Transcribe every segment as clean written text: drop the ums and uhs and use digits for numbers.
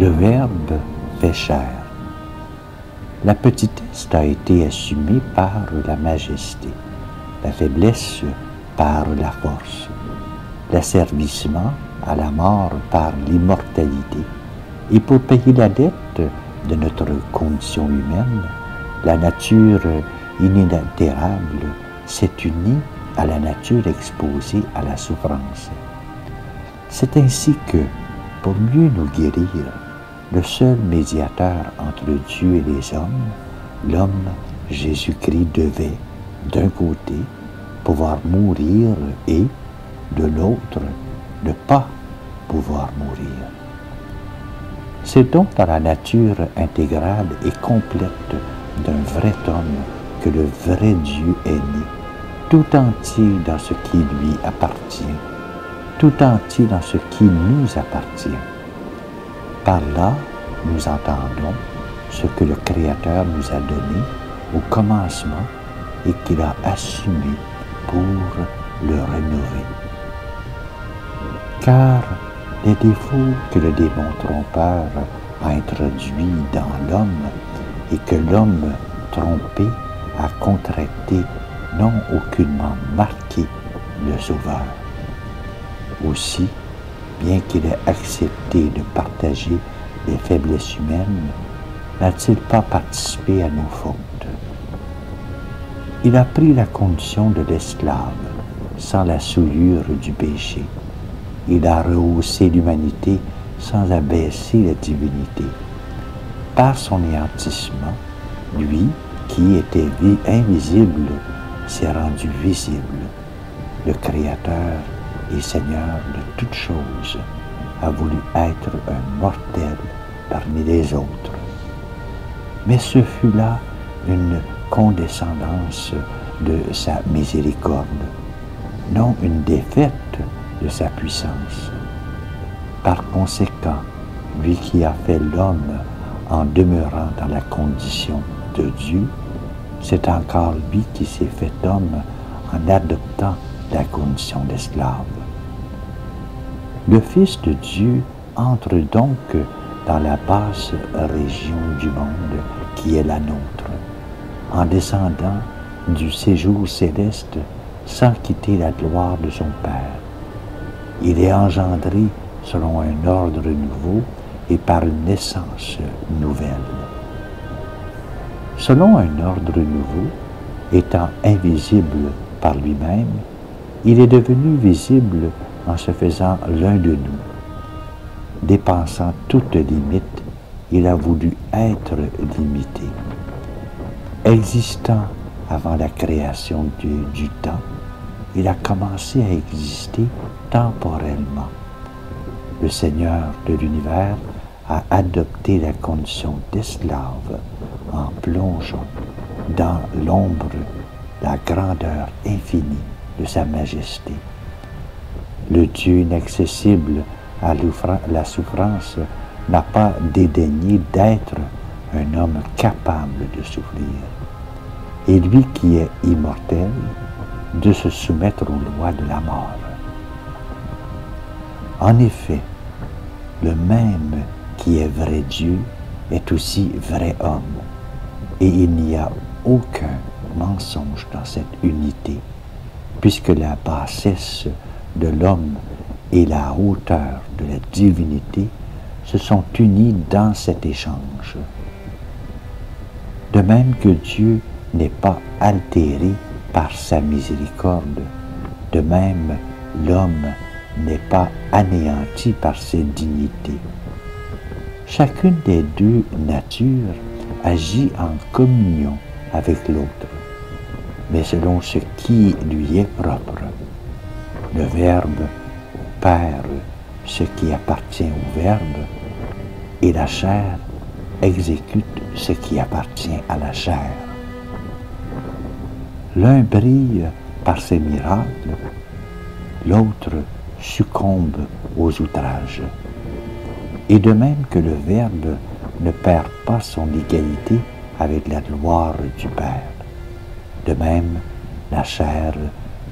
Le Verbe fait chair. La petitesse a été assumée par la majesté, la faiblesse par la force, l'asservissement à la mort par l'immortalité. Et pour payer la dette de notre condition humaine, la nature inaltérable s'est unie à la nature exposée à la souffrance. C'est ainsi que, pour mieux nous guérir, le seul médiateur entre Dieu et les hommes, l'homme Jésus-Christ devait, d'un côté, pouvoir mourir et, de l'autre, ne pas pouvoir mourir. C'est donc dans la nature intégrale et complète d'un vrai homme que le vrai Dieu est né, tout entier dans ce qui lui appartient, tout entier dans ce qui nous appartient. Par là, nous entendons ce que le Créateur nous a donné au commencement et qu'il a assumé pour le rénover. Car les défauts que le démon trompeur a introduits dans l'homme et que l'homme trompé a contracté n'ont aucunement marqué le Sauveur. Aussi, bien qu'il ait accepté de partager les faiblesses humaines, n'a-t-il pas participé à nos fautes? Il a pris la condition de l'esclave, sans la souillure du péché. Il a rehaussé l'humanité sans abaisser la divinité. Par son néantissement, lui, qui était invisible, s'est rendu visible. Le Créateur et Seigneur de toutes choses a voulu être un mortel parmi les autres. Mais ce fut là une condescendance de sa miséricorde, non une défaite de sa puissance. Par conséquent, lui qui a fait l'homme en demeurant dans la condition de Dieu, c'est encore lui qui s'est fait homme en adoptant la condition d'esclave. Le Fils de Dieu entre donc dans la basse région du monde qui est la nôtre, en descendant du séjour céleste sans quitter la gloire de son Père. Il est engendré selon un ordre nouveau et par une naissance nouvelle. Selon un ordre nouveau, étant invisible par lui-même, il est devenu visible en se faisant l'un de nous. Dépassant toute limite, il a voulu être limité. Existant avant la création du temps, il a commencé à exister temporellement. Le Seigneur de l'univers a adopté la condition d'esclave en plongeant dans l'ombre la grandeur infinie de sa majesté. Le Dieu inaccessible à la souffrance n'a pas dédaigné d'être un homme capable de souffrir. Et lui qui est immortel, de se soumettre aux lois de la mort. En effet, le même qui est vrai Dieu est aussi vrai homme, et il n'y a aucun mensonge dans cette unité, puisque la bassesse de l'homme et la hauteur de la divinité se sont unies dans cet échange. De même que Dieu n'est pas altéré par sa miséricorde, de même l'homme n'est pas anéanti par ses dignités. Chacune des deux natures agit en communion avec l'autre, mais selon ce qui lui est propre. Le Verbe perd ce qui appartient au Verbe, et la chair exécute ce qui appartient à la chair. L'un brille par ses miracles, l'autre succombe aux outrages. Et de même que le Verbe ne perd pas son égalité avec la gloire du Père, de même la chair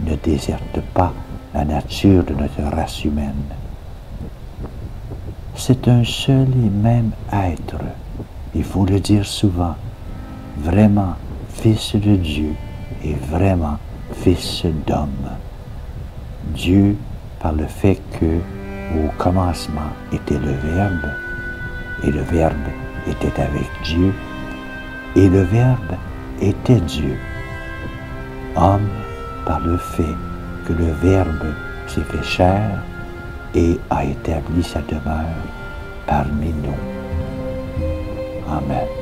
ne déserte pas la nature de notre race humaine. c'est un seul et même être, il faut le dire souvent, vraiment Fils de Dieu et vraiment Fils d'homme. Dieu, par le fait que au commencement était le Verbe, et le Verbe était avec Dieu, et le Verbe était Dieu. Homme, par le fait que le Verbe s'est fait chair et a établi sa demeure parmi nous. Amen.